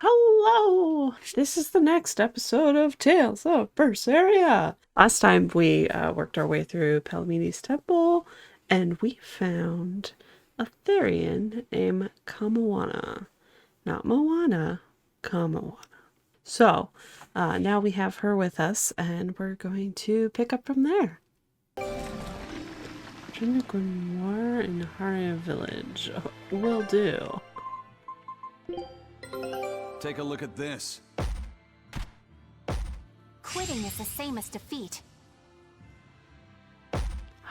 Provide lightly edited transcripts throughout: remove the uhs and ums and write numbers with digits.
Hello! This is the next episode of Tales of Berseria. Last time we worked our way through Palomini's temple and we found a Therian named Kamawana. Not Moana, Kamawana. So, now we have her with us and we're going to pick up from there. Join the grimoire in Haria village. Will do. Take a look at this. Quitting is the same as defeat.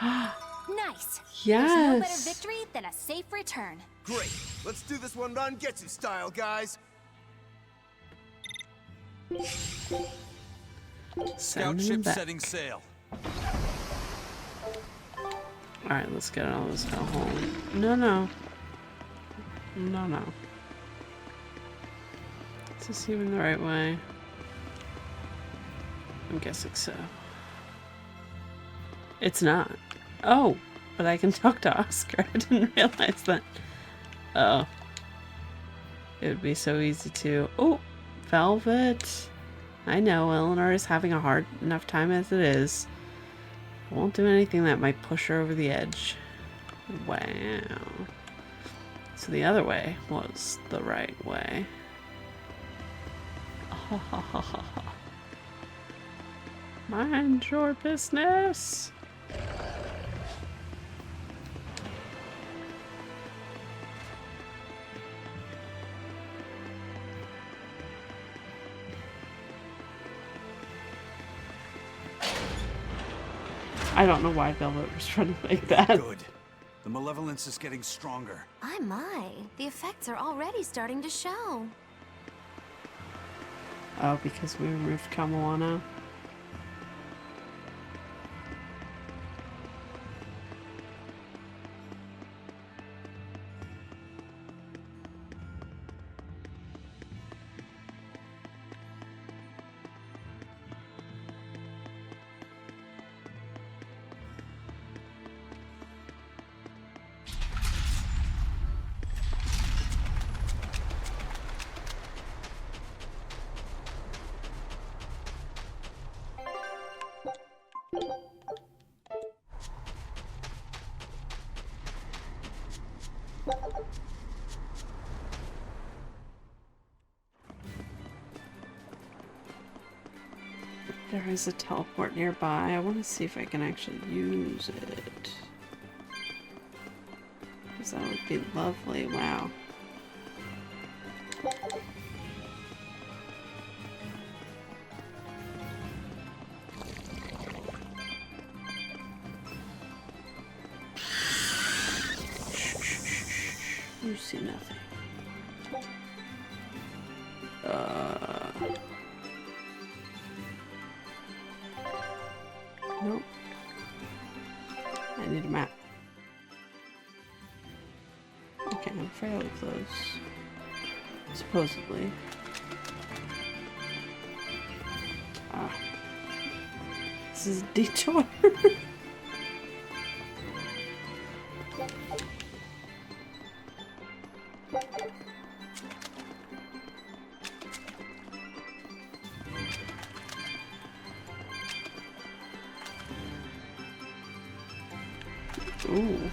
Nice. Yes. There's no better victory than a safe return. Great. Let's do this one Rangetsu style, guys. Scout ship setting sail. Alright, let's get all this hell home. No. Is this even the right way? I'm guessing so. It's not. Oh, but I can talk to Oscar. I didn't realize that. Oh. It would be so easy to... Oh, Velvet. I know, Eleanor is having a hard enough time as it is. I won't do anything that might push her over the edge. Wow. So the other way was the right way. Mind your business. I don't know why Velvet was running like that. Good. The malevolence is getting stronger. My. The effects are already starting to show. Oh, because we removed Kamawana. There is a teleport nearby. I want to see if I can actually use it. Because that would be lovely. Wow. You see nothing. Nope. I need a map. Okay, I'm fairly close. Supposedly. Ah. This is a detour. Ooh.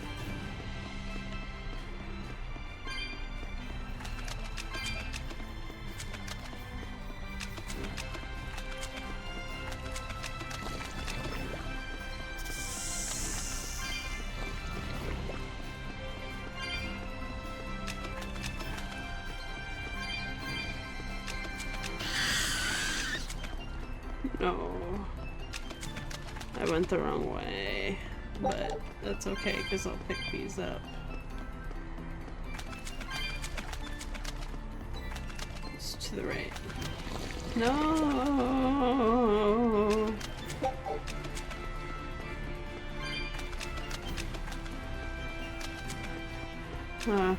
No. I went the wrong way. But that's okay, because I'll pick these up. It's to the right. No. Huh.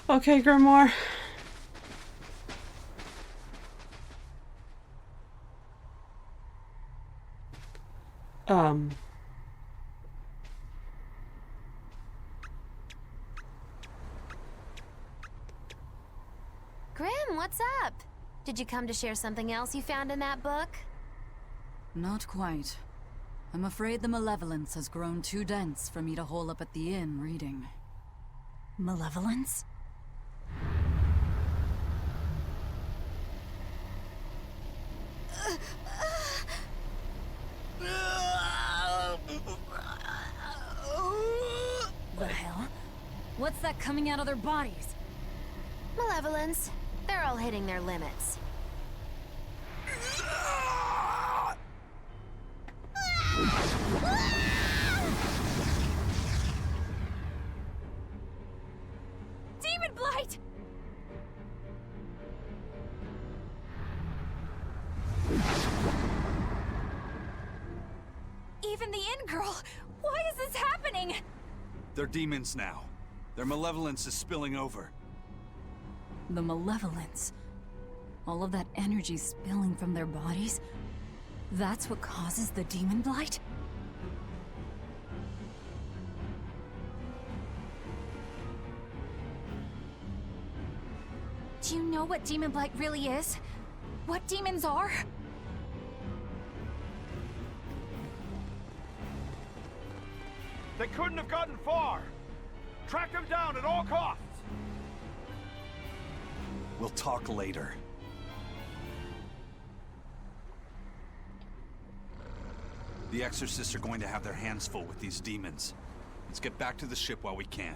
Okay, Grimoire. Um, Grim, what's up? Did you come to share something else you found in that book? Not quite. I'm afraid the malevolence has grown too dense for me to hole up at the inn reading. Malevolence? The hell? What's that coming out of their bodies? Malevolence. They're all hitting their limits. Demon Blight! Even the inn girl! Why is this happening? They're demons now. Their malevolence is spilling over. The malevolence. All of that energy spilling from their bodies? That's what causes the demon blight? Do you know what Demon Blight really is? What demons are? They couldn't have gotten far. Track them down at all costs. We'll talk later. The exorcists are going to have their hands full with these demons. Let's get back to the ship while we can.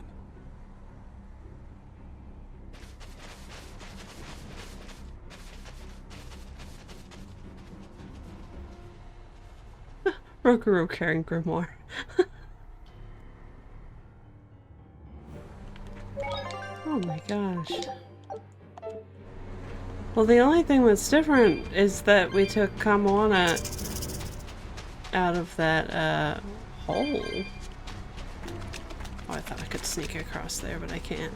Rokuro carrying Grimoire. Oh my gosh. Well, the only thing that's different is that we took Kamoana out of that, hole. Oh, I thought I could sneak across there, but I can't.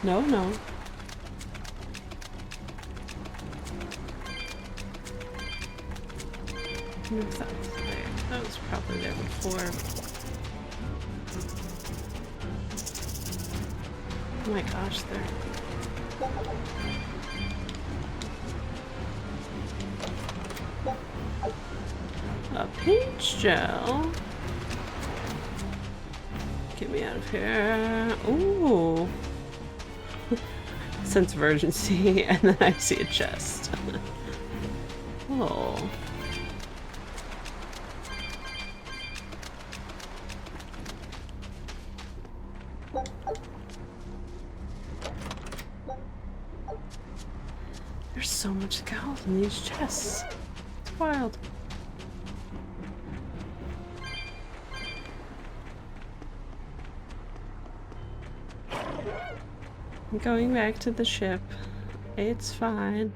No, no. I wonder if that was there. That was probably there before. Oh my gosh, there. A peach gel. Get me out of here. Ooh. Sense of urgency, and then I see a chest. Oh. There's so much gold in these chests. It's wild. I'm going back to the ship. It's fine.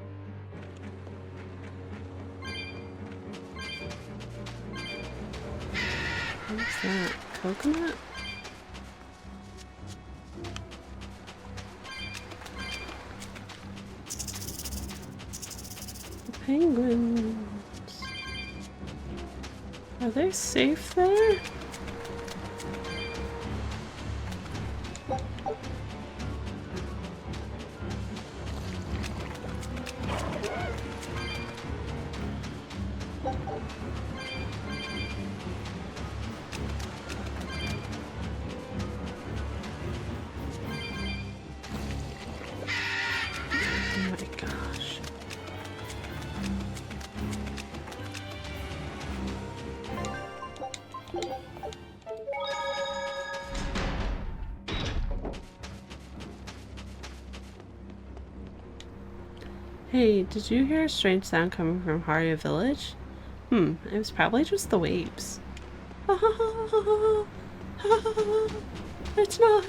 What's that? Coconut? The penguins. Are they safe there? Oh my gosh. Hey, did you hear a strange sound coming from Haria village? It was probably just the waves. It's not.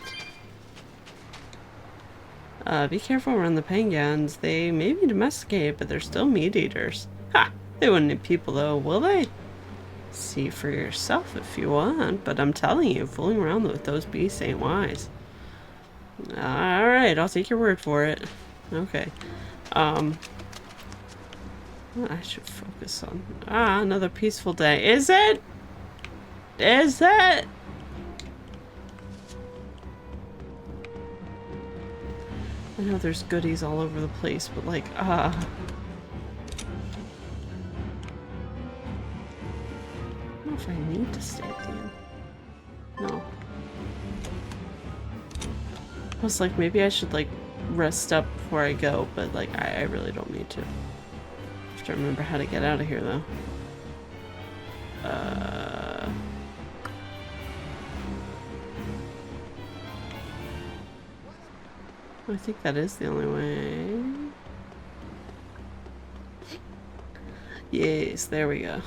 Be careful around the penguins. They may be domesticated, but they're still meat eaters. Ha! They wouldn't eat people though, will they? See for yourself if you want, but I'm telling you, fooling around with those beasts ain't wise. Alright, I'll take your word for it. Okay. I should focus on... another peaceful day. Is it? Is it? I know there's goodies all over the place, but like, I don't know if I need to stay at the end. No. I was like, maybe I should like rest up before I go, but like, I really don't need to. I have to remember how to get out of here though. I think that is the only way. Yes, there we go.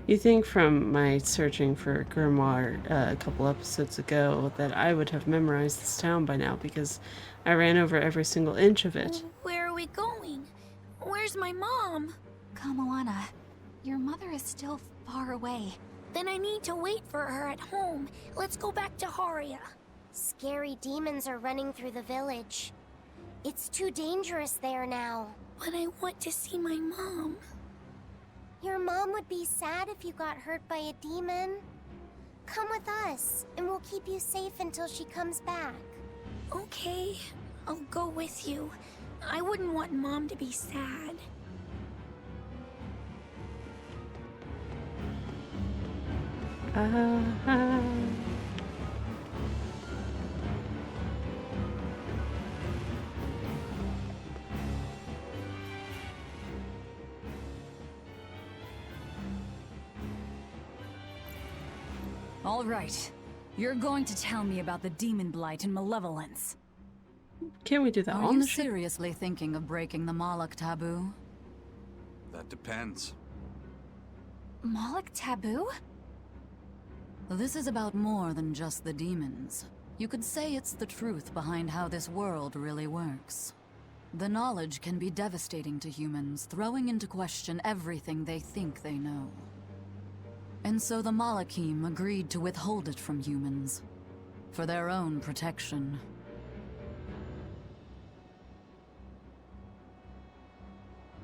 You think from my searching for Grimoire a couple episodes ago that I would have memorized this town by now because I ran over every single inch of it. Where are we going? Where's my mom? Kamoana, your mother is still far away. Then I need to wait for her at home. Let's go back to Haria. Scary demons are running through the village. It's too dangerous there now. But I want to see my mom. Your mom would be sad if you got hurt by a demon. Come with us, and we'll keep you safe until she comes back. Okay, I'll go with you. I wouldn't want Mom to be sad. All right. You're going to tell me about the demon blight and malevolence. Can't we do that Are on you the ship? seriously thinking of breaking the Moloch taboo? That depends. Moloch taboo? This is about more than just the demons. You could say it's the truth behind how this world really works. The knowledge can be devastating to humans, throwing into question everything they think they know. And so the Malachim agreed to withhold it from humans, for their own protection.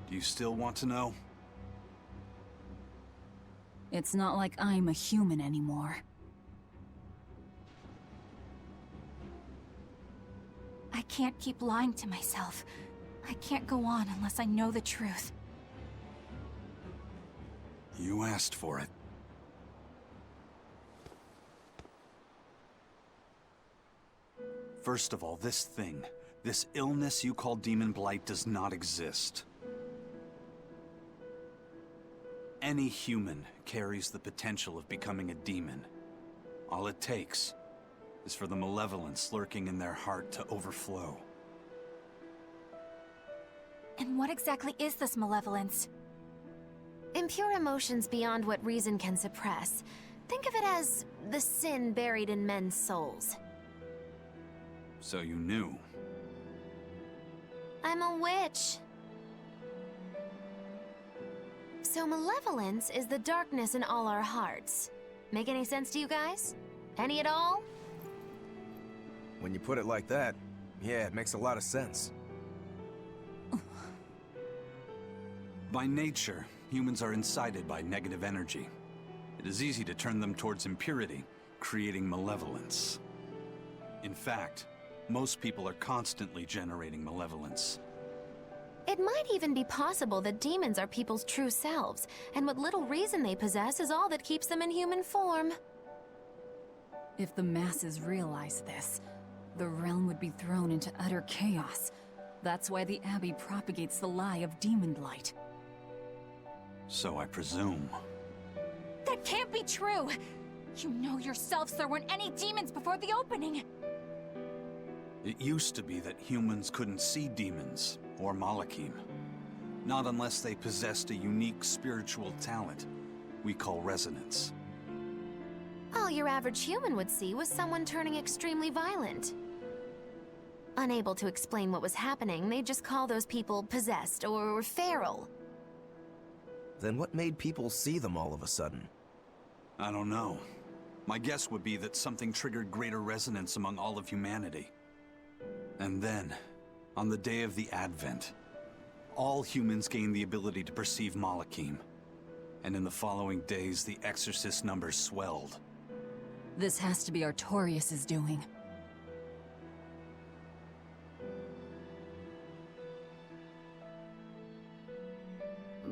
Do you still want to know? It's not like I'm a human anymore. I can't keep lying to myself. I can't go on unless I know the truth. You asked for it. First of all, this illness you call Demon Blight does not exist. Any human carries the potential of becoming a demon. All it takes is for the malevolence lurking in their heart to overflow. And what exactly is this malevolence? Impure emotions beyond what reason can suppress. Think of it as the sin buried in men's souls. So you knew. I'm a witch. So malevolence is the darkness in all our hearts. Make any sense to you guys? Any at all? When you put it like that, yeah, it makes a lot of sense. By nature, humans are incited by negative energy. It is easy to turn them towards impurity, creating malevolence. In fact, most people are constantly generating malevolence. It might even be possible that demons are people's true selves, and what little reason they possess is all that keeps them in human form. If the masses realize this, the realm would be thrown into utter chaos. That's why the Abbey propagates the lie of demon blight. So I presume. That can't be true! You know yourselves there weren't any demons before the opening! It used to be that humans couldn't see demons, or Malachim. Not unless they possessed a unique spiritual talent we call resonance. All your average human would see was someone turning extremely violent. Unable to explain what was happening, they'd just call those people possessed or feral. Then what made people see them all of a sudden? I don't know. My guess would be that something triggered greater resonance among all of humanity. And then, on the day of the Advent, all humans gained the ability to perceive Malachim. And in the following days, the Exorcist numbers swelled. This has to be Artorias' doing.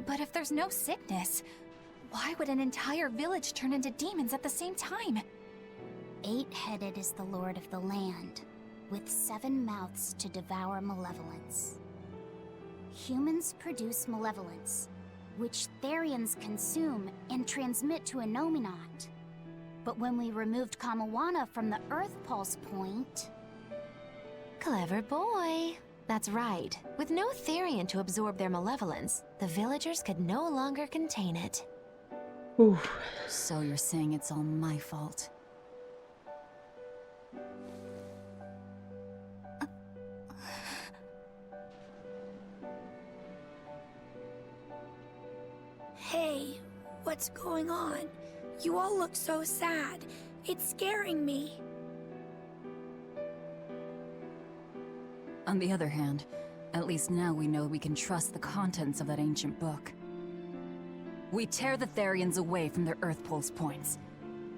But if there's no sickness, why would an entire village turn into demons at the same time? 8-headed is the lord of the land, with 7 mouths to devour malevolence. Humans produce malevolence, which Therians consume and transmit to a Nominat. But when we removed Kamawana from the Earth Pulse point... Clever boy. That's right. With no Therian to absorb their malevolence, the villagers could no longer contain it. Ooh. So you're saying it's all my fault? Hey, what's going on? You all look so sad. It's scaring me. On the other hand, at least now we know we can trust the contents of that ancient book. We tear the Therians away from their Earth Pulse points.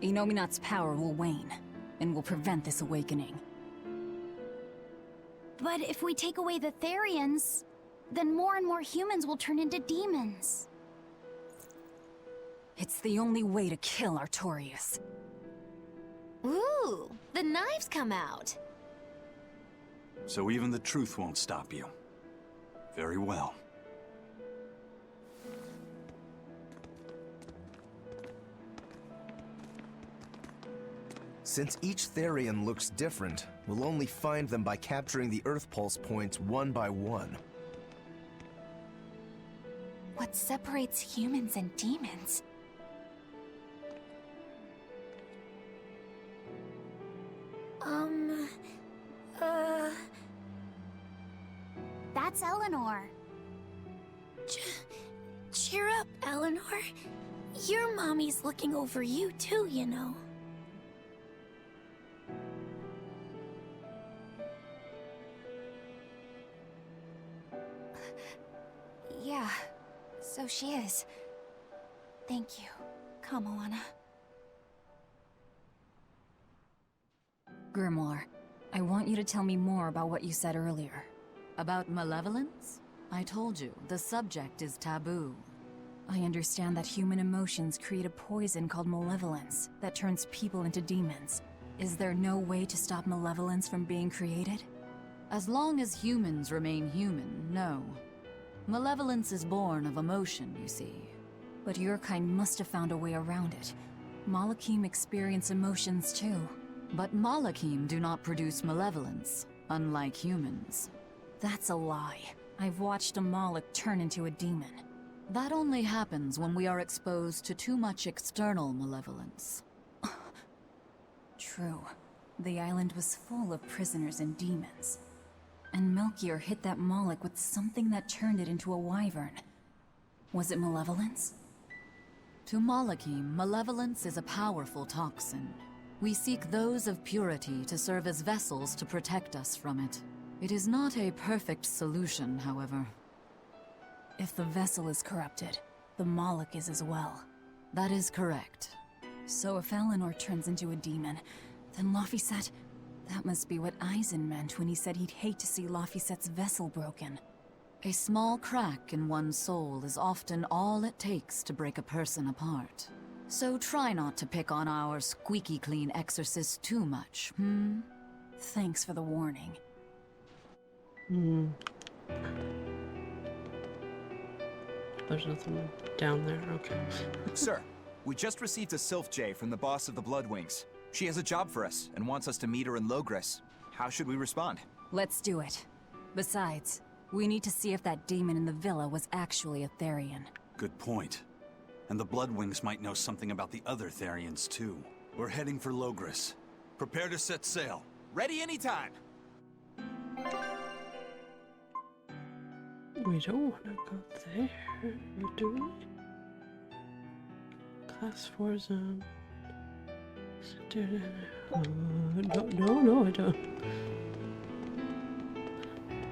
Inominat's power will wane, and will prevent this awakening. But if we take away the Therians, then more and more humans will turn into demons. It's the only way to kill Artorias. Ooh, the knives come out. So even the truth won't stop you. Very well. Since each Therian looks different, we'll only find them by capturing the Earth Pulse points one by one. What separates humans and demons? That's Eleanor. Cheer up, Eleanor. Your mommy's looking over you too, you know. Yeah, so she is. Thank you, Kamawana. Grimoire, I want you to tell me more about what you said earlier. About malevolence? I told you, the subject is taboo. I understand that human emotions create a poison called malevolence that turns people into demons. Is there no way to stop malevolence from being created? As long as humans remain human, no. Malevolence is born of emotion, you see. But your kind must have found a way around it. Malachim experience emotions too. But Malachim do not produce malevolence, unlike humans. That's a lie. I've watched a Malak turn into a demon. That only happens when we are exposed to too much external malevolence. True. The island was full of prisoners and demons. And Melchior hit that Malak with something that turned it into a wyvern. Was it malevolence? To Malachim, malevolence is a powerful toxin. We seek those of purity to serve as vessels to protect us from it. It is not a perfect solution, however. If the vessel is corrupted, the Malak is as well. That is correct. So if Eleanor turns into a demon, then Laphicet... That must be what Eisen meant when he said he'd hate to see Laphicet's vessel broken. A small crack in one's soul is often all it takes to break a person apart. So try not to pick on our squeaky clean exorcist too much, hmm? Thanks for the warning. There's nothing down there, okay. Sir, we just received a Sylph J from the boss of the Bloodwings. She has a job for us and wants us to meet her in Loegres. How should we respond? Let's do it. Besides, we need to see if that demon in the villa was actually a Therian. Good point. And the Bloodwings might know something about the other Therians, too. We're heading for Loegres. Prepare to set sail. Ready anytime! We don't want to go there, do we? Class 4 zone. No, I don't.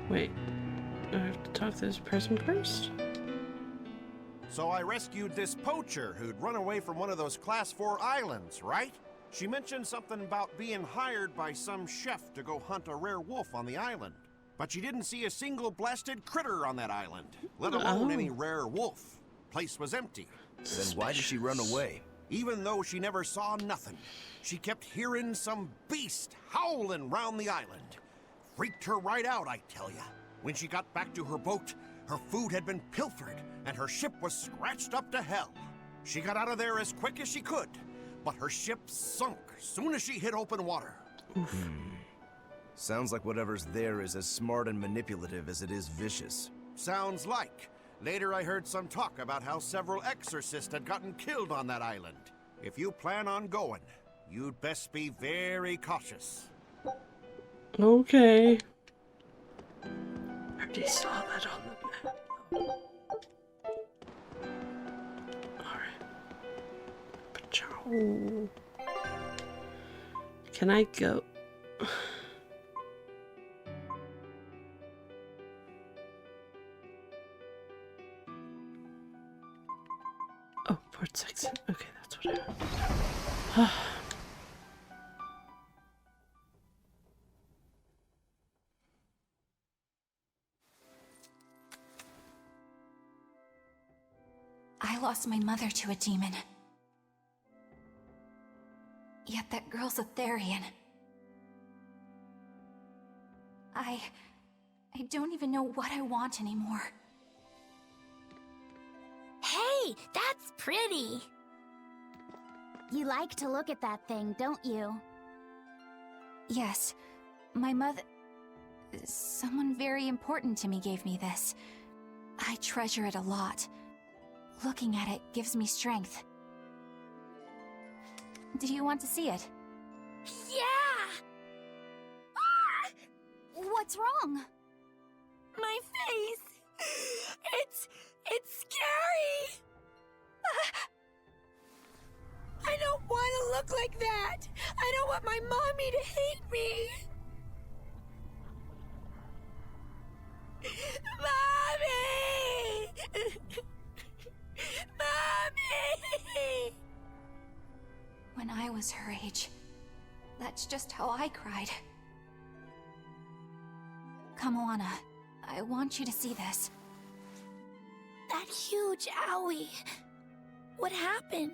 Wait. I have to talk to this person first? So I rescued this poacher who'd run away from one of those Class 4 islands, right? She mentioned something about being hired by some chef to go hunt a rare wolf on the island. But she didn't see a single blasted critter on that island, let alone any rare wolf. Place was empty. Then why did she run away? Even though she never saw nothing, she kept hearing some beast howling round the island. Freaked her right out, I tell ya. When she got back to her boat, her food had been pilfered, and her ship was scratched up to hell. She got out of there as quick as she could, but her ship sunk soon as she hit open water. Sounds like whatever's there is as smart and manipulative as it is vicious. Sounds like. Later I heard some talk about how several exorcists had gotten killed on that island. If you plan on going, you'd best be very cautious. Okay. I already saw that on the map. Alright. Pachow. Can I go? Oh, port 6. Okay, that's what I... I lost my mother to a demon. Yet that girl's a Therian. I don't even know what I want anymore. Hey, that's pretty! You like to look at that thing, don't you? Yes, my mother... Someone very important to me gave me this. I treasure it a lot. Looking at it gives me strength. Do you want to see it? Yeah! Ah! What's wrong? My face! It's scary! I don't want to look like that! I don't want my mommy to hate me! Mommy! Mommy! When I was her age, that's just how I cried. Come, Moana. I want you to see this. That huge owie. What happened?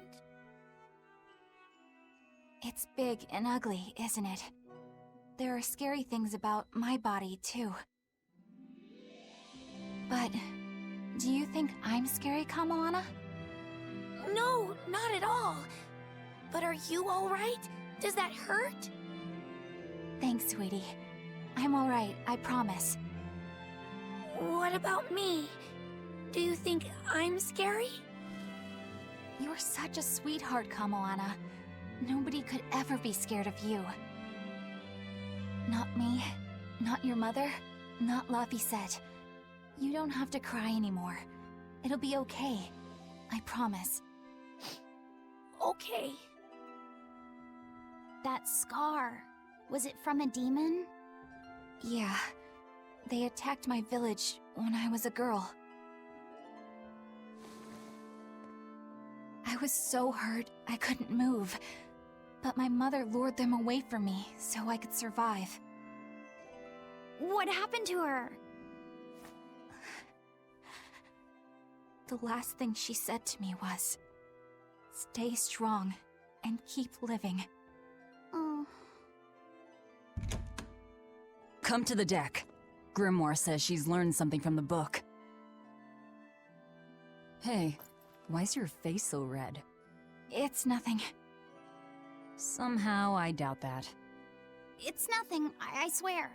It's big and ugly, isn't it? There are scary things about my body, too. But do you think I'm scary, Kamoana? No, not at all. But are you alright? Does that hurt? Thanks, sweetie. I'm alright, I promise. What about me? Do you think I'm scary? You're such a sweetheart, Kamoana. Nobody could ever be scared of you. Not me, not your mother, not Laphicet. You don't have to cry anymore. It'll be okay. I promise. Okay. That scar, was it from a demon? Yeah. They attacked my village when I was a girl. I was so hurt I couldn't move. But my mother lured them away from me so I could survive. What happened to her? The last thing she said to me was, "Stay strong and keep living." Oh. Come to the deck. Grimoire says she's learned something from the book. Hey, why's your face so red? It's nothing. Somehow I doubt that. It's nothing, I swear.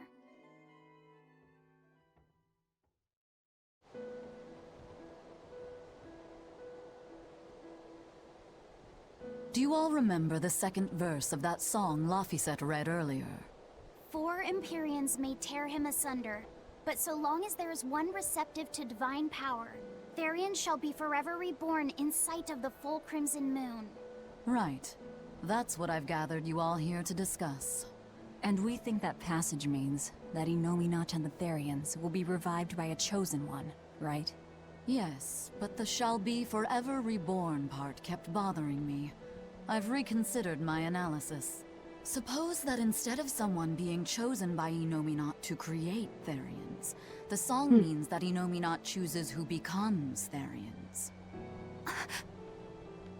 Do you all remember the second verse of that song Laphicet read earlier? 4 Empyreans may tear him asunder, but so long as there is one receptive to divine power, Therian shall be forever reborn in sight of the full crimson moon. Right. That's what I've gathered you all here to discuss. And we think that passage means that Innominat and the Therians will be revived by a chosen one, right? Yes, but the shall be forever reborn part kept bothering me. I've reconsidered my analysis. Suppose that instead of someone being chosen by Innominat to create Therians, the song means that Innominat chooses who becomes Therians.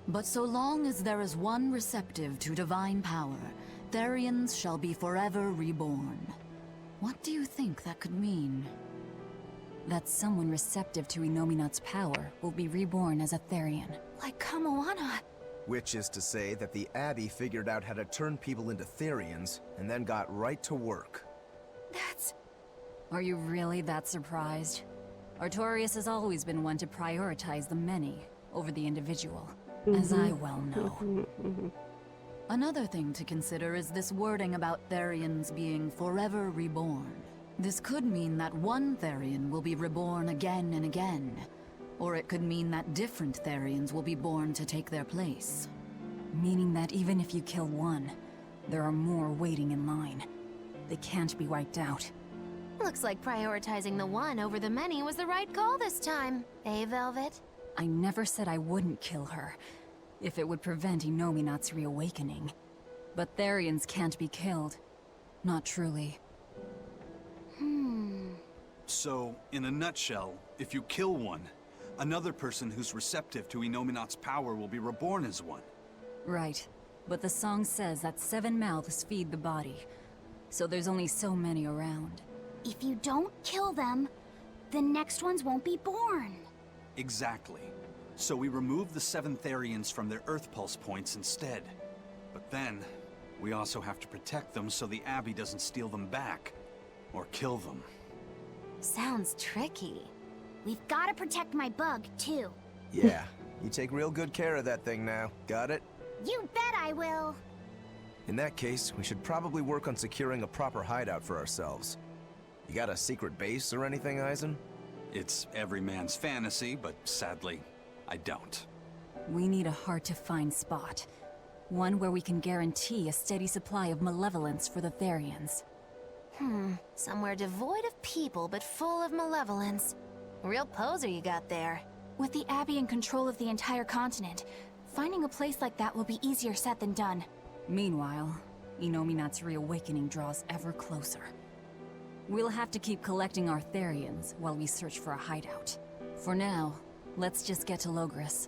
But so long as there is one receptive to divine power, Therians shall be forever reborn. What do you think that could mean? That someone receptive to Innominat's power will be reborn as a Therian. Like Kamoana. Which is to say that the Abbey figured out how to turn people into Therians, and then got right to work. That's... Are you really that surprised? Artorias has always been one to prioritize the many over the individual, as I well know. Another thing to consider is this wording about Therians being forever reborn. This could mean that one Therian will be reborn again and again, or it could mean that different Therians will be born to take their place. Meaning that even if you kill one, there are more waiting in line. They can't be wiped out. Looks like prioritizing the one over the many was the right call this time. Eh, Velvet? I never said I wouldn't kill her, if it would prevent Innominat's reawakening. But Therians can't be killed. Not truly. So, in a nutshell, if you kill one, another person who's receptive to Innominat's power will be reborn as one. Right. But the song says that 7 mouths feed the body, so there's only so many around. If you don't kill them, the next ones won't be born. Exactly. So we remove the 7 Therians from their Earth Pulse points instead. But then, we also have to protect them so the Abbey doesn't steal them back. Or kill them. Sounds tricky. We've got to protect my bug, too. Yeah, you take real good care of that thing now. Got it? You bet I will. In that case, we should probably work on securing a proper hideout for ourselves. You got a secret base or anything, Eisen? It's every man's fantasy, but sadly, I don't. We need a hard-to-find spot. One where we can guarantee a steady supply of malevolence for the Therians. Somewhere devoid of people but full of malevolence. Real poser you got there. With the Abbey in control of the entire continent, finding a place like that will be easier said than done. Meanwhile, Innominat's reawakening draws ever closer. We'll have to keep collecting our Therians while we search for a hideout. For now, let's just get to Loegres.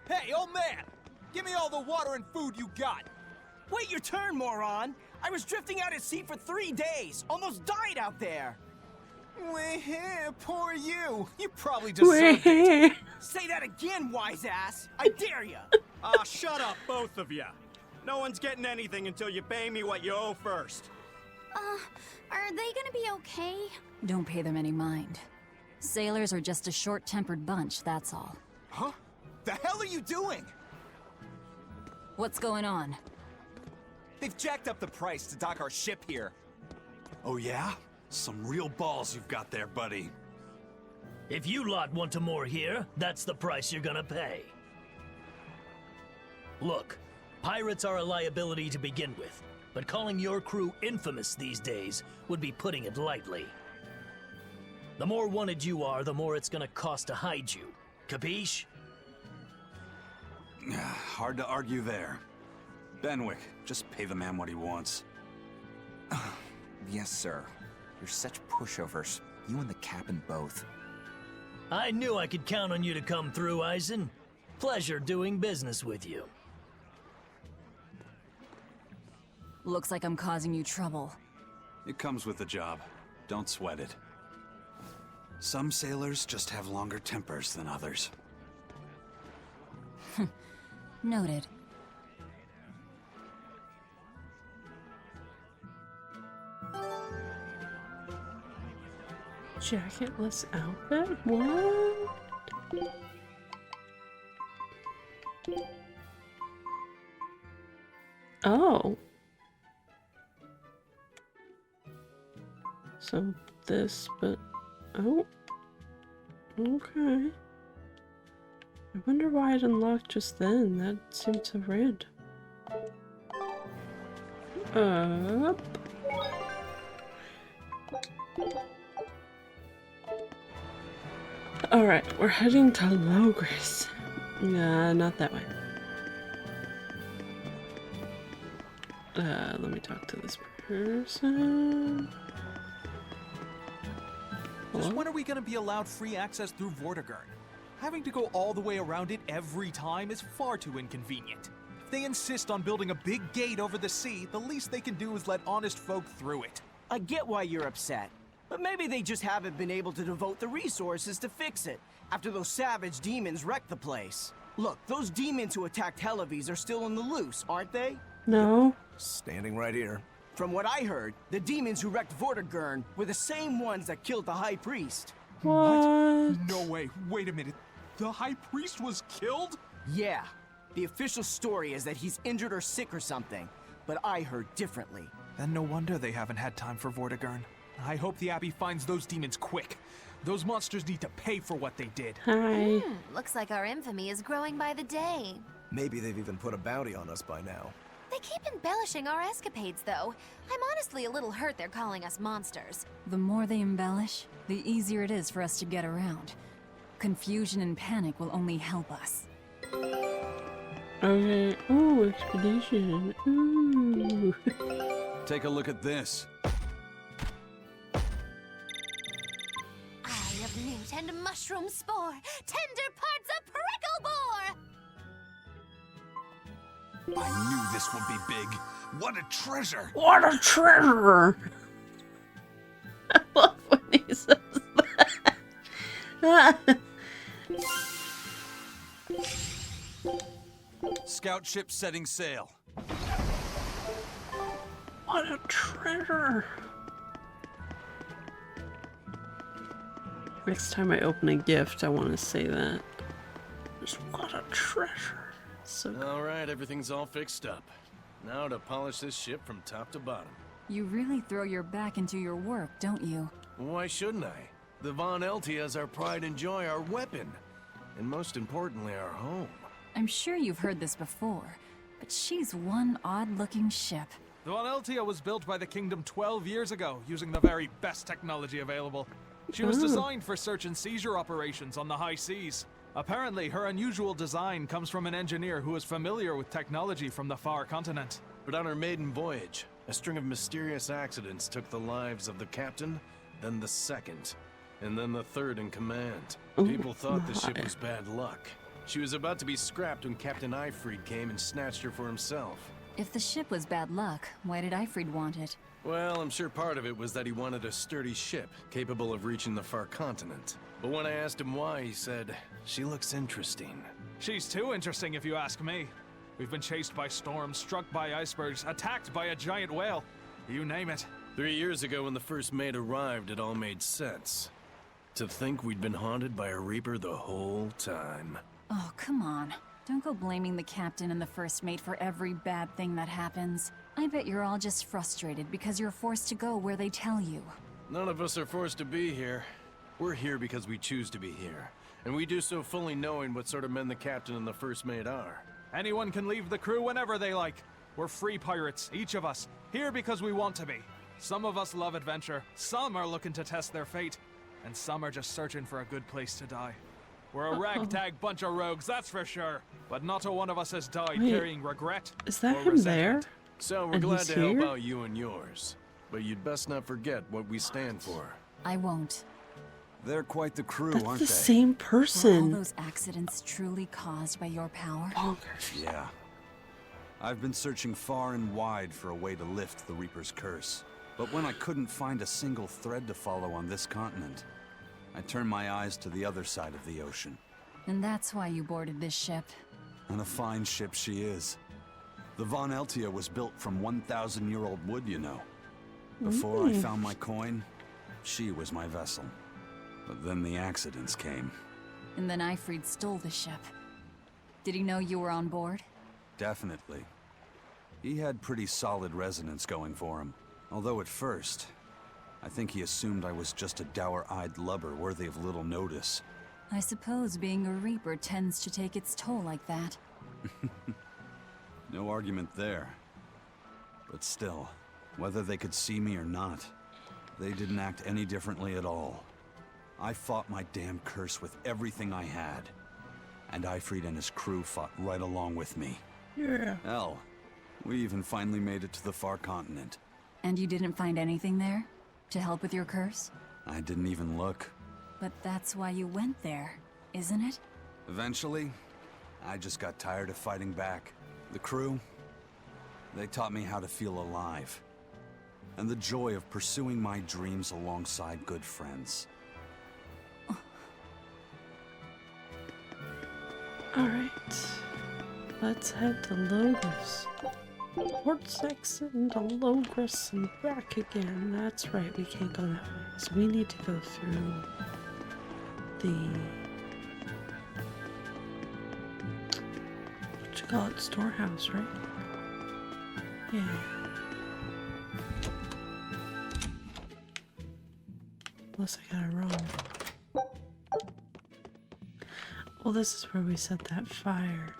Hey, old man! Give me all the water and food you got! Wait your turn, moron! I was drifting out at sea for 3 days! Almost died out there! Poor you! You probably deserved it! Say that again, wise ass! I dare ya! Shut up, both of you. No one's getting anything until you pay me what you owe first. Are they gonna be okay? Don't pay them any mind. Sailors are just a short-tempered bunch, that's all. Huh? The hell are you doing? What's going on? They've jacked up the price to dock our ship here. Oh yeah? Some real balls you've got there, buddy. If you lot want to moor here, that's the price you're gonna pay. Look, pirates are a liability to begin with, but calling your crew infamous these days would be putting it lightly. The more wanted you are, the more it's gonna cost to hide you. Capiche? Hard to argue there. Benwick, just pay the man what he wants. Yes, sir. You're such pushovers. You and the captain both. I knew I could count on you to come through, Eisen. Pleasure doing business with you. Looks like I'm causing you trouble. It comes with the job. Don't sweat it. Some sailors just have longer tempers than others. Noted. Jacketless outfit? What? Oh. So this, but... Oh. Okay. I wonder why it unlocked just then. That seemed so random. Up. Alright, we're heading to Loegres. Nah, not that way. Let me talk to this person. Hello? Just when are we gonna be allowed free access through Vortigern? Having to go all the way around it every time is far too inconvenient. If they insist on building a big gate over the sea, the least they can do is let honest folk through it. I get why you're upset, but maybe they just haven't been able to devote the resources to fix it after those savage demons wrecked the place. Look, those demons who attacked Helavis are still on the loose, aren't they? No. Standing right here. From what I heard, the demons who wrecked Vortigern were the same ones that killed the High Priest. What? No way, wait a minute. The High Priest was killed? Yeah. The official story is that he's injured or sick or something, but I heard differently. Then no wonder they haven't had time for Vortigern. I hope the Abbey finds those demons quick. Those monsters need to pay for what they did. Hi. Looks like our infamy is growing by the day. Maybe they've even put a bounty on us by now. They keep embellishing our escapades, though. I'm honestly a little hurt they're calling us monsters. The more they embellish, the easier it is for us to get around. Confusion and panic will only help us. Okay. Ooh, expedition. Ooh. Take a look at this. Eye of newt and mushroom spore, tender parts of prickle boar! I knew this would be big. What a treasure! What a treasure! I love when he says that. Scout ship setting sail. What a treasure! Next time I open a gift, I want to say that. Just what a treasure. So cool. Alright, everything's all fixed up. Now to polish this ship from top to bottom. You really throw your back into your work, don't you? Why shouldn't I? The Von Eltia is our pride and joy, our weapon. And most importantly, our home. I'm sure you've heard this before, but she's one odd-looking ship. The Von Eltia was built by the Kingdom 12 years ago, using the very best technology available. She was designed for search and seizure operations on the high seas. Apparently, her unusual design comes from an engineer who is familiar with technology from the far continent. But on her maiden voyage, a string of mysterious accidents took the lives of the captain, then the second, and then the third in command. People thought the ship was bad luck. She was about to be scrapped when Captain Ifrid came and snatched her for himself. If the ship was bad luck, why did Ifrid want it? Well, I'm sure part of it was that he wanted a sturdy ship, capable of reaching the far continent. But when I asked him why, he said, "She looks interesting." She's too interesting if you ask me. We've been chased by storms, struck by icebergs, attacked by a giant whale. You name it. 3 years ago when the first mate arrived, it all made sense. To think we'd been haunted by a Reaper the whole time. Oh, come on. Don't go blaming the captain and the first mate for every bad thing that happens. I bet you're all just frustrated because you're forced to go where they tell you. None of us are forced to be here. We're here because we choose to be here. And we do so fully knowing what sort of men the captain and the first mate are. Anyone can leave the crew whenever they like. We're free pirates, each of us, here because we want to be. Some of us love adventure, some are looking to test their fate, and some are just searching for a good place to die. We're a ragtag bunch of rogues, that's for sure. But not a one of us has died carrying regret. Is that or him there? resentment. So we're And glad he's to help here? out you and yours. But you'd best not forget what we stand for. I won't. They're quite the crew, That's aren't the they? same Were all person. those accidents truly caused by your power? Bonkers. Yeah. I've been searching far and wide for a way to lift the Reaper's curse. But when I couldn't find a single thread to follow on this continent, I turned my eyes to the other side of the ocean. And that's why you boarded this ship. And a fine ship she is. The Von Eltia was built from 1,000-year-old wood, you know. Before I found my coin, she was my vessel. But then the accidents came. And then Ifrid stole the ship. Did he know you were on board? Definitely. He had pretty solid resonance going for him. Although at first, I think he assumed I was just a dour-eyed lubber worthy of little notice. I suppose being a Reaper tends to take its toll like that. No argument there. But still, whether they could see me or not, they didn't act any differently at all. I fought my damn curse with everything I had. And Ifrit and his crew fought right along with me. Yeah. Hell, we even finally made it to the far continent. And you didn't find anything there? To help with your curse? I didn't even look. But that's why you went there, isn't it? Eventually, I just got tired of fighting back. The crew, they taught me how to feel alive. And the joy of pursuing my dreams alongside good friends. Alright. Let's head to Loegres. Port Saxon to Loegres and back again. That's right, we can't go that way. So we need to go through the... what you call it? Storehouse, right? Yeah. Unless I got it wrong. Well, this is where we set that fire.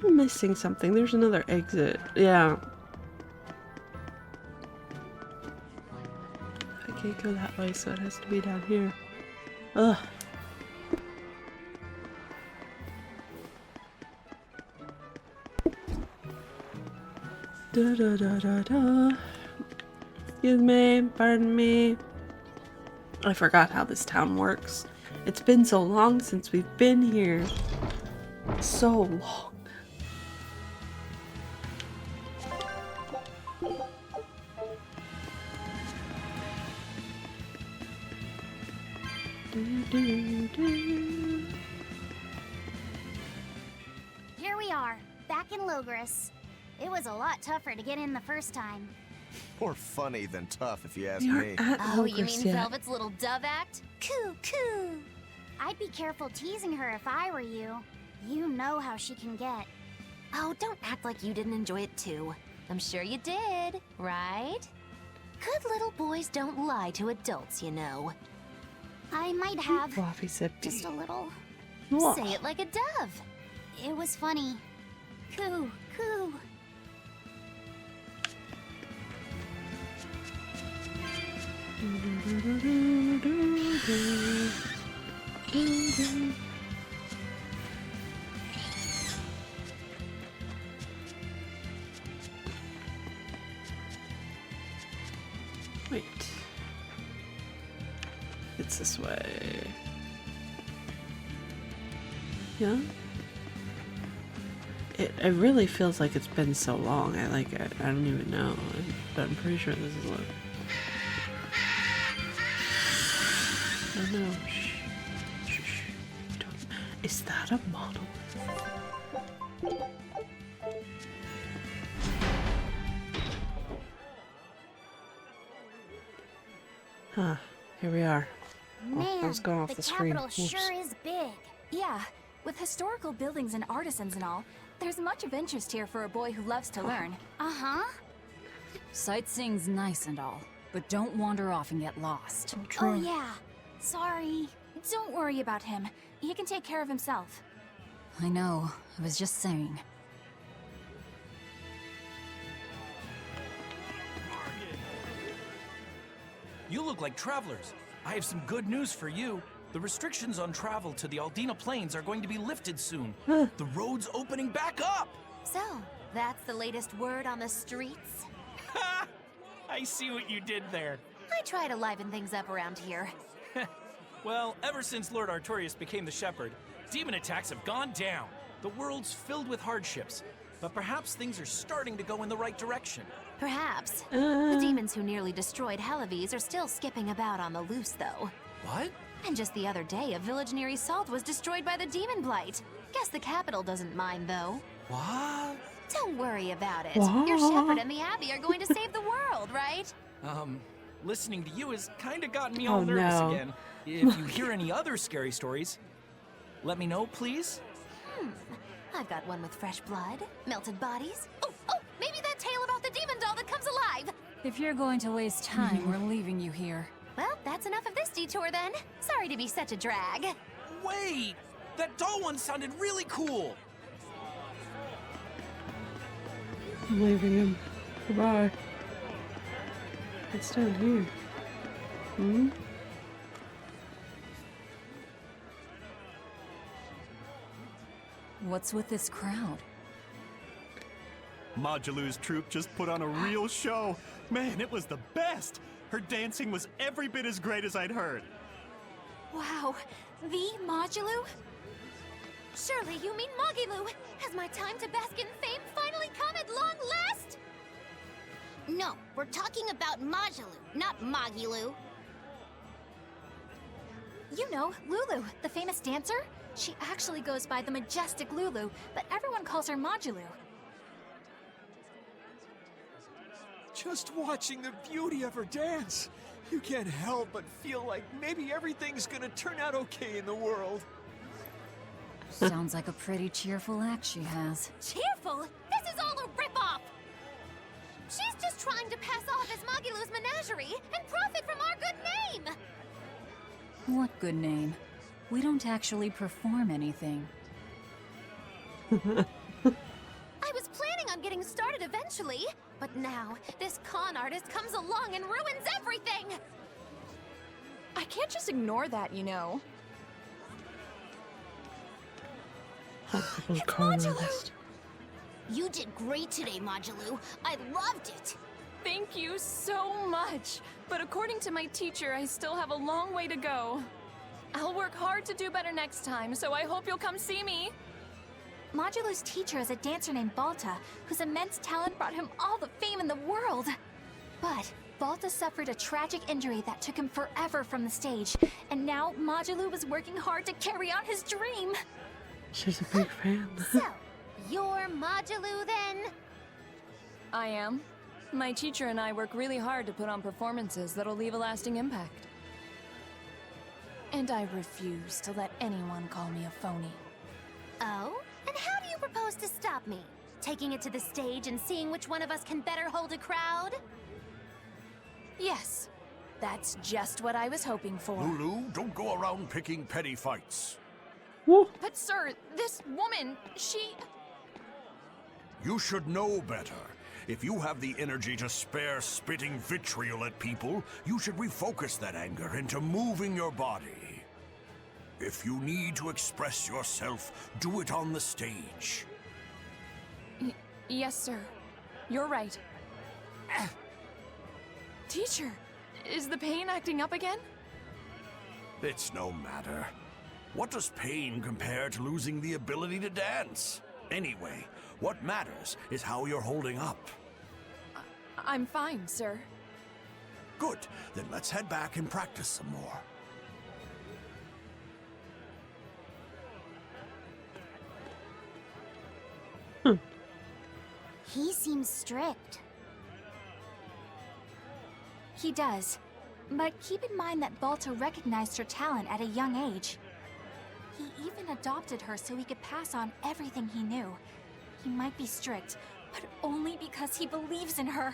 I'm missing something. There's another exit. Yeah. I can't go that way, so it has to be down here. Ugh. Da da da da da. Excuse me, pardon me. I forgot how this town works. It's been so long since we've been here. So long. Here we are, back in Loegres. It was a lot tougher to get in the first time. More funny than tough, if you ask We me. aren't at Oh, you Loegres mean yet. Velvet's little dove act? Coo, coo. I'd be careful teasing her if I were you. You know how she can get. Oh, don't act like you didn't enjoy it too. I'm sure you did, right? Good little boys don't lie to adults, you know. I might have. Fluffy sippy. Just a little. Whoa. Say it like a dove. It was funny. Coo, coo. Wait. It's this way. Yeah? It really feels like it's been so long. I don't even know. But I'm pretty sure this is what. Oh no. Shh. Shh. Shh. Don't. Is that a model? Huh. Here we are. Man, I was going off the screen. capital Whoops. sure is big. Yeah, with historical buildings and artisans and all, there's much of interest here for a boy who loves to learn. Uh-huh. Sightseeing's nice and all, but don't wander off and get lost. Oh yeah. Sorry. Don't worry about him. He can take care of himself. I know, I was just saying. You look like travelers. I have some good news for you. The restrictions on travel to the Aldina Plains are going to be lifted soon. The road's opening back up! So, that's the latest word on the streets? Ha! I see what you did there. I try to liven things up around here. Well, ever since Lord Artorius became the Shepherd, demon attacks have gone down. The world's filled with hardships, but perhaps things are starting to go in the right direction. Perhaps. The demons who nearly destroyed Helaves are still skipping about on the loose, though. What? And just the other day, a village near Salt was destroyed by the demon blight. Guess the capital doesn't mind, though. What? Don't worry about it. Wow. Your shepherd and the Abbey are going to save the world, right? Listening to you has kind of gotten me Oh, all nervous no. again. If you hear any other scary stories, let me know, please. I've got one with fresh blood, melted bodies. Oh, maybe that tale about the demon doll that comes alive. If you're going to waste time, we're leaving you here. Well, that's enough of this detour then. Sorry to be such a drag. Wait! That doll one sounded really cool! I'm leaving him. Goodbye. It's down here. What's with this crowd? Modulu's troupe just put on a real show. Man, it was the best. Her dancing was every bit as great as I'd heard. Wow, the Modulu? Surely you mean Mogilu. Has my time to bask in fame finally come at long last? No, we're talking about Majulu, not Mogilu. You know, Lulu, the famous dancer? She actually goes by the majestic Lulu, but everyone calls her Modulu. Just watching the beauty of her dance, you can't help but feel like maybe everything's gonna turn out okay in the world. Sounds like a pretty cheerful act she has. Cheerful? This is all a ripoff! She's just trying to pass off as Mogilu's menagerie and profit from our good name! What good name? We don't actually perform anything. I was planning on getting started eventually, but now this con artist comes along and ruins everything! I can't just ignore that, you know. It's Modulu! You did great today, Majulu. I loved it. Thank you so much. But according to my teacher, I still have a long way to go. I'll work hard to do better next time, so I hope you'll come see me. Modulu's teacher is a dancer named Balta, whose immense talent brought him all the fame in the world. But Balta suffered a tragic injury that took him forever from the stage, and now Modulu is working hard to carry on his dream. She's a big fan. So, you're Modulu then? I am. My teacher and I work really hard to put on performances that'll leave a lasting impact. And I refuse to let anyone call me a phony. Oh? And how do you propose to stop me? Taking it to the stage and seeing which one of us can better hold a crowd? Yes. That's just what I was hoping for. Lulu, don't go around picking petty fights. But sir, this woman, she... You should know better. If you have the energy to spare spitting vitriol at people, you should refocus that anger into moving your body. If you need to express yourself, do it on the stage. Yes, sir. You're right. Teacher, is the pain acting up again? It's no matter. What does pain compare to losing the ability to dance? Anyway, what matters is how you're holding up. I'm fine, sir. Good. Then let's head back and practice some more. He seems strict. He does. But keep in mind that Balta recognized her talent at a young age. He even adopted her so he could pass on everything he knew. He might be strict, but only because he believes in her.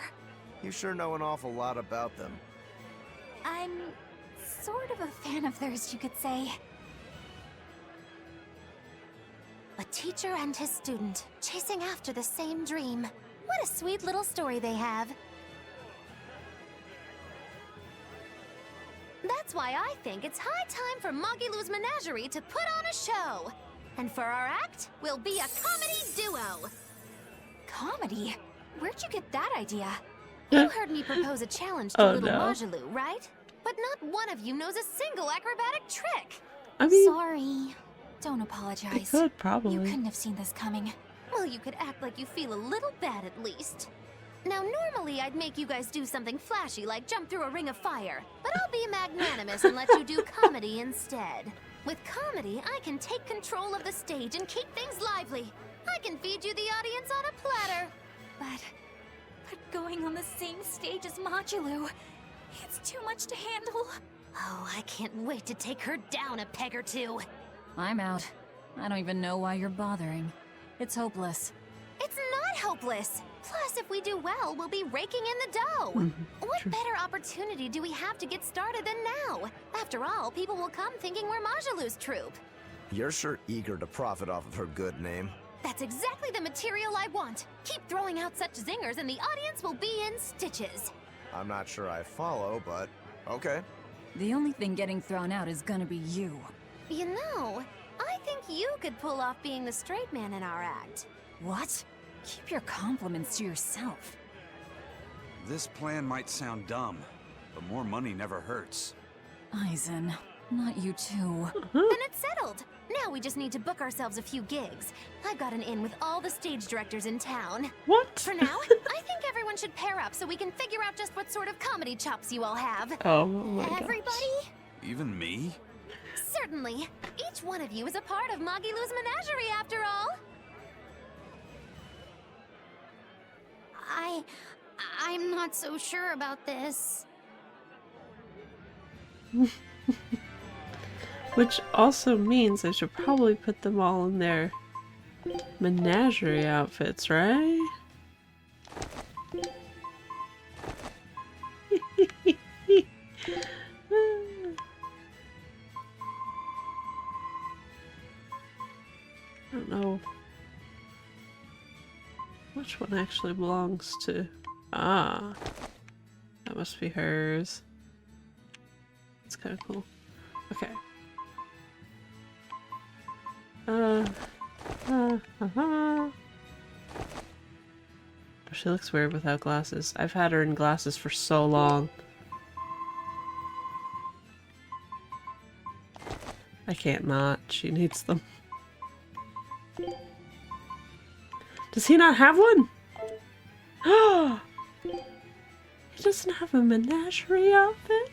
You sure know an awful lot about them. I'm sort of a fan of theirs, you could say. A teacher and his student, chasing after the same dream. What a sweet little story they have. That's why I think it's high time for Mogilu's Menagerie to put on a show. And for our act, we'll be a comedy duo. Comedy? Where'd you get that idea? You heard me propose a challenge to Oh, little no. Mogilu, right? But not one of you knows a single acrobatic trick. I mean, Sorry. Don't apologize. I could probably. You couldn't have seen this coming. Well, you could act like you feel a little bad at least. Now, normally I'd make you guys do something flashy like jump through a ring of fire, but I'll be magnanimous and let you do comedy instead. With comedy, I can take control of the stage and keep things lively. I can feed you the audience on a platter. But going on the same stage as Modulou, it's too much to handle. Oh, I can't wait to take her down a peg or two. I'm out. I don't even know why you're bothering. It's hopeless. It's not hopeless. Plus, if we do well, we'll be raking in the dough. What better opportunity do we have to get started than now? After all, people will come thinking we're Majalou's troupe. You're sure eager to profit off of her good name. That's exactly the material I want. Keep throwing out such zingers and the audience will be in stitches. I'm not sure I follow, but okay. The only thing getting thrown out is gonna be you. You know, I think you could pull off being the straight man in our act. What? Keep your compliments to yourself. This plan might sound dumb, but more money never hurts. Eisen, not you too. Then it's settled. Now we just need to book ourselves a few gigs. I've got an in with all the stage directors in town. What? For now, I think everyone should pair up so we can figure out just what sort of comedy chops you all have. Oh my gosh. Everybody? Even me? Certainly. Each one of you is a part of Magilou's menagerie, after all. I'm not so sure about this. Which also means I should probably put them all in their menagerie outfits, right? I don't know which one actually belongs to. Ah, that must be hers. It's kind of cool. Okay. She looks weird without glasses. I've had her in glasses for so long. I can't not. She needs them. Does he not have one? He doesn't have a menagerie outfit?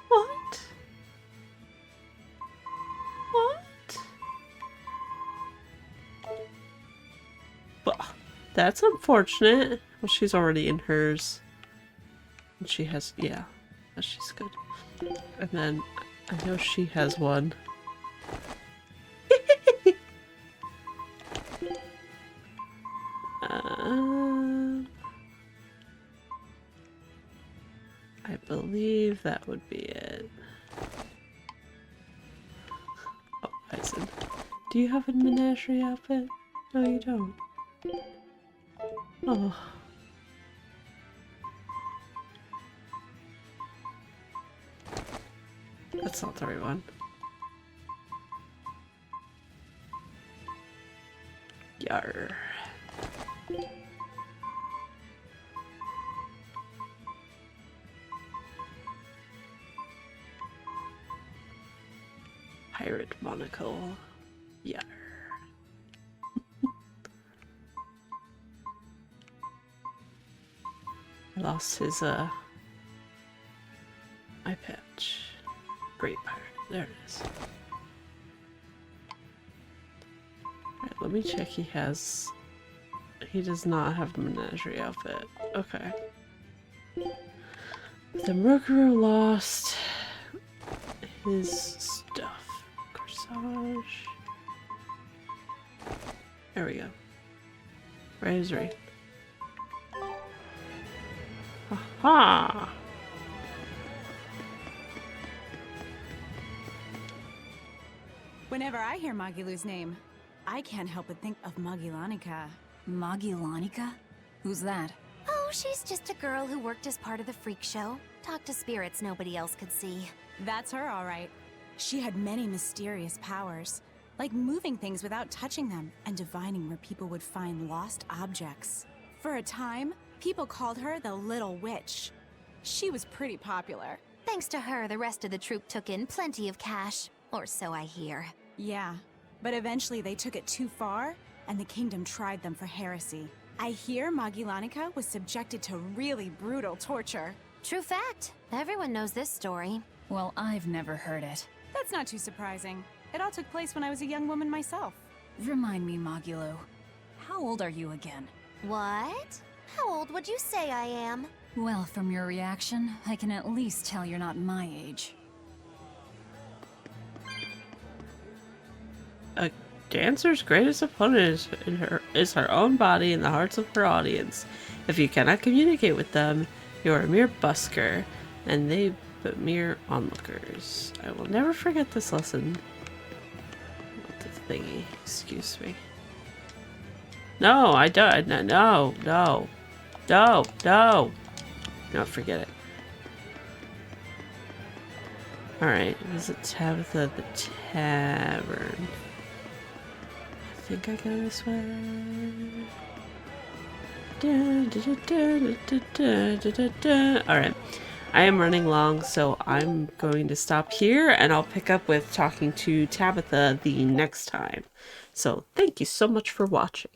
What? What? Well, that's unfortunate. Well, she's already in hers. And she has, yeah, she's good. And then I know she has one. I believe that would be it. Oh, Eisen. Do you have a menagerie outfit? No, you don't. Oh. That's not the right one. Yar. Pirate monocle. Yar. I lost his eye patch. Great pirate. There it is. Alright, let me check he has... He does not have a menagerie outfit. Okay. The Mercury lost his stuff. Corsage. There we go. Rosary. Aha! Whenever I hear Magilou's name, I can't help but think of Magilanica. Magilanica? Who's that? Oh, she's just a girl who worked as part of the freak show. Talked to spirits nobody else could see. That's her, all right. She had many mysterious powers, like moving things without touching them and divining where people would find lost objects. For a time, people called her the Little Witch. She was pretty popular. Thanks to her, the rest of the troupe took in plenty of cash. Or so I hear. Yeah, but eventually they took it too far, and the kingdom tried them for heresy. I hear Magilanica was subjected to really brutal torture. True fact. Everyone knows this story. Well, I've never heard it. That's not too surprising. It all took place when I was a young woman myself. Remind me, Mogulo. How old are you again? What? How old would you say I am? Well, from your reaction, I can at least tell you're not my age. A dancer's greatest opponent is her own body in the hearts of her audience. If you cannot communicate with them, you are a mere busker, and they but mere onlookers. I will never forget this lesson. What the thingy? Excuse me. No, I don't. No. No, forget it. Alright, visit Tabitha the Tavern. I think I go this way. Alright, I am running long, so I'm going to stop here, and I'll pick up with talking to Tabitha the next time. So, thank you so much for watching.